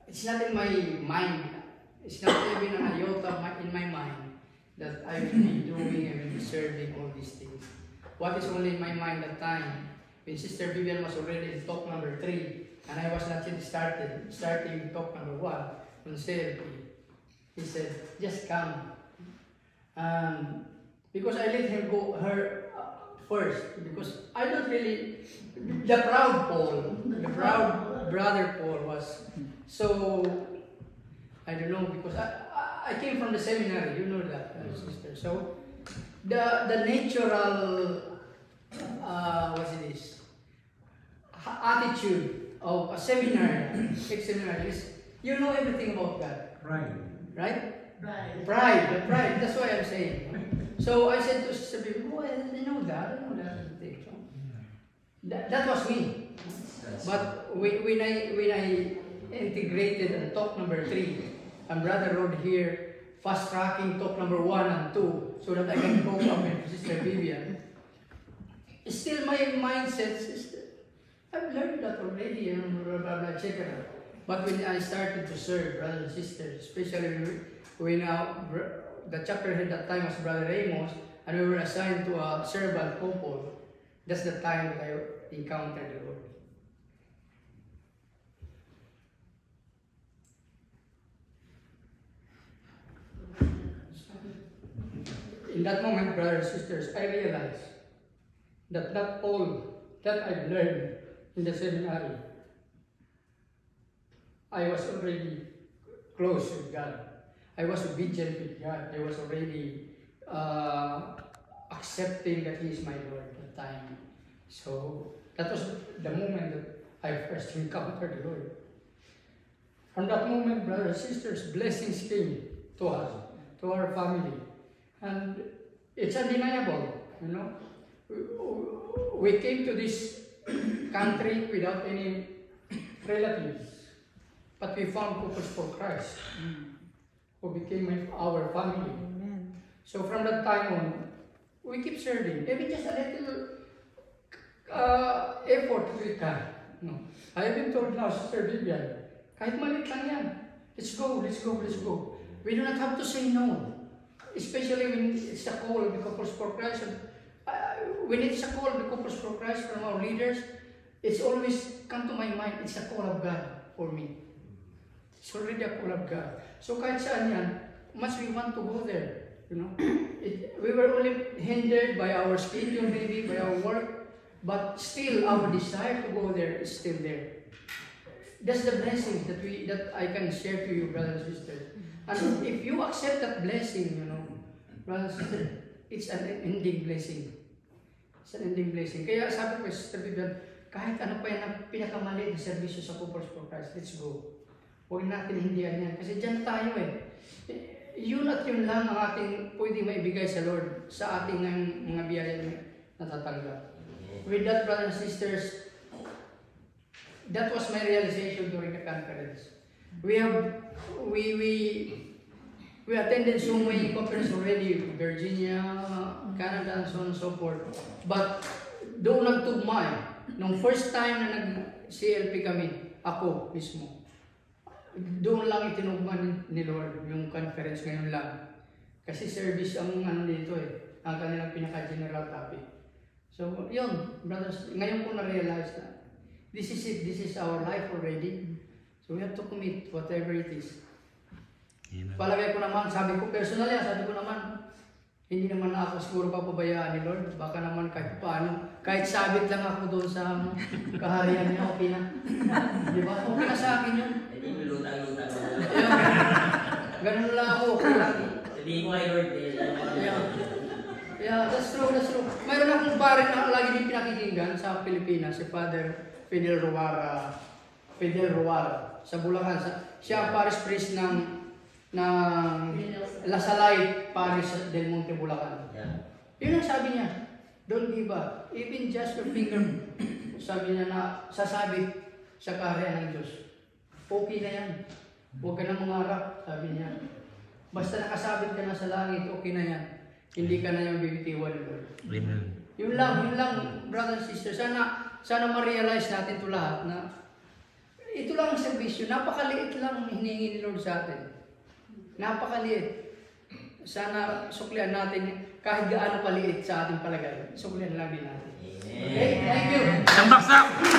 it's not in my mind. It's not even an iota in my mind that I will be doing and will be serving all these things. What is only in my mind that time, when Sister Vivian was already in talk number 3, and I was not yet starting talk number 1 on CLP, he said, just come. Because I let her first, because I don't really, the proud brother Paul was so, I don't know, because I came from the seminary, you know that, sister. So, the natural, what's it is, attitude of a seminary, ex-seminary is, you know everything about God. Right? Pride, that's why I'm saying. So I said to Sister Bibi, oh, I know that. So, that was me. But when I integrated on talk number 3, and Brother Rod here fast-tracking talk number 1 and 2 so that I can cope up with Sister Vivian. Still my mindset is, I've learned that already, and blah, blah, blah, etc. But when I started to serve brothers and sisters, especially when the chapter head that time was Brother Amos, and we were assigned to a servant couple, that's the time that I encountered the Lord. In that moment, brothers and sisters, I realized that not all that I've learned in the seminary, I was already close with God. I was obedient with God. I was already accepting that He is my Lord at the time. So that was the moment that I first encountered the Lord. From that moment, brothers and sisters, blessings came to us, to our family. And it's undeniable, you know. We came to this country without any relatives, but we found Couples for Christ, who became our family. Amen. So from that time on, we keep serving. Even just a little effort we can. No. I have been told now, Sister Vivian, kahit malit lang yan. Let's go. We do not have to say no. Especially when it's a call of the Couples for Christ. When it's a call of the Couples for Christ from our leaders, it's always come to my mind, it's a call of God for me. It's already a call of God. So kahit saan yan, much we want to go there. You know, we were only hindered by our schedule, maybe by our work, but still our desire to go there is still there. That's the blessing that I can share to you, brothers and sisters. And if you accept that blessing, you know, brothers and sisters, it's an ending blessing. It's an ending blessing. Kaya sabi ko, Sister Vivian, kahit ano pa yan ang pinakamaliit na servisyo sa Couples for Christ, let's go. Huwag natin hindihan yan. Kasi dyan tayo eh. Yun at yun lang ang ating pwedeng maibigay sa Lord sa ating mga biyaya na natatanggap. With that, brothers and sisters, that was my realization during the conference. We attended so many conferences already, Virginia, Canada, and so on and so forth. But doon lang tugmay. Nung first time na nag-CLP kami, ako mismo, doon lang itinugman ni Lord yung conference ngayon lang. Kasi service ang ano dito eh, ang kanilang pinaka-general topic. So, yun, brothers, ngayon ko na-realize na this is it, this is our life already. So we have to commit whatever it is. Palagay ko naman, sabi ko personally, hindi naman ako siguro papabayaan ni Lord. Baka naman kahit paano, kahit sabit lang ako doon sa kaharian niya, okay na. Di ba? Okay na sa akin yun. Hindi mo lutang-lutang. Ganun lang ako, okay lang. Sabihin ko kay Lord. Yeah, that's true. Mayroon akong pare na lagi din pinakikinggan sa Pilipinas, si Father Fidel Ruara sa Bulacan. Siya ang parish priest ng Lasalite Parish del Monte, Bulacan. Yeah. Yun ang sabi niya, don't give up. Even just your finger, sabi niya na sasabit sa kaharian ng Diyos. Okay na yan. Huwag ka na mangarap, sabi niya. Basta nakasabit ka na sa langit, okay na yan. Hindi ka na yung bibitiwan, Lord. Amen. Yun lang, brothers and sisters. Sana ma-realize natin ito lahat na ito lang ang serbisyo. Napakaliit lang hiningi ni Lord sa atin. Napakaliit. Sana suklian natin kahit gaano kaliit sa ating palagay. Suklian lang din natin. Okay? Thank you. Isang baksak!